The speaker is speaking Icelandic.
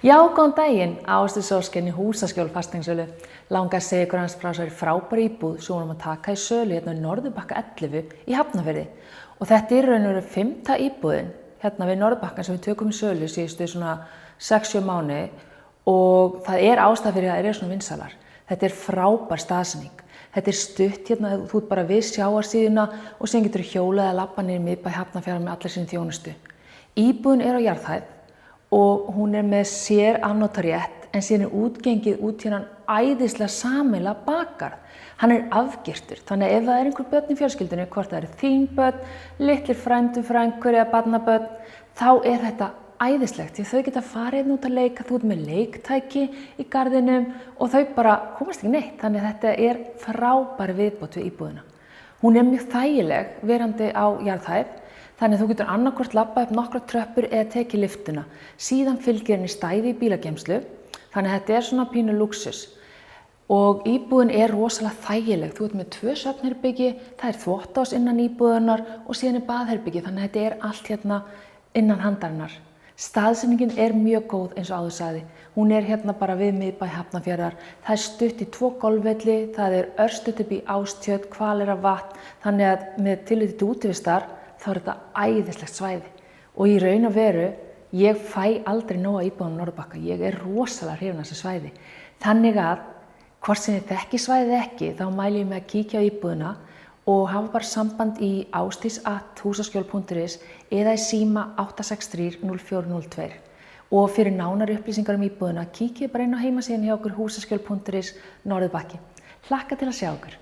Já, góðan daginn, Ásdís Ósk í Húsaskjól fasteignasölu. Langar að segja ykkur hans frá þessari frábæru íbúð sem við erum að taka í sölu hérna við Norðurbakka 11 í Hafnarfirði. Og þetta er raun og veru 5. íbúðin hérna við Norðurbakkann sem við tökum í sölu síðustu svona 6-7 mánuði og það er ástæða fyrir að það eru svona vinsælar. Þetta er frábær staðsetning. Þetta er stutt hérna, þú ert bara við sjávarsíðuna og síðan getur þú hjólað að labba niður miðbæ Hafnarfjarðar með allir sinni þjónustu. Íbúðin er á jarðhæð og hún er með sér afnotarétt en síðan er útgengið út hérna æðislega sameiginlega bakgarð. Hann er afgirtur, þannig að ef það er einhver börn í fjölskyldunni, hvort það eru þín börn, litlir frændur eða barnabörn, þá er þetta æðislegt því þau geta farið út að leika, þú ert með leiktæki í garðinum og þau bara komast ekki neitt, þannig að þetta er frábær viðbót við íbúðina. Hún er mjög þægileg verandi á jarðhæð, þannig að þú getur annarkvort labbað upp nokkrar tröppur eða tekið lyftuna. Síðan fylgir henni stæði í bílageymslu, þannig að þetta er svona pínu lúxus. Og íbúðin er rosalega þægileg. Þú ert með 2 svefnherbergi, það er þvottahús innan íbúðarinnar og síðan er baðherbergi, þannig að þetta er allt hérna innan handarinnar. Staðsetningin er mjög góð eins og áður sagði. Hún er hérna bara við miðbæ Hafnarfjarðar. Það er stutt í 2 golfvelli, það er örstutt upp í Ástjörn, Hvaleyrarvatn, þannig að með tilliti til útivistar þá er þetta æðislegt svæði. Og í raun og veru, ég fæ aldrei nóg af íbúðum á Norðurbakka. Ég er rosalega hrifin af þessu svæði. Þannig að hvort sem þið þekki svæðið ekki, þá mæli ég með að kíkja á íbúðina og hafa bara samband í ásdís@husaskjol.is eða í síma 863 0402. Og fyrir nánari upplýsingar íbúðina kíkið bara inn á heimasíðuna hjá okkur husaskjol.is Norðurbakki. Hlakka til að sjá okkur.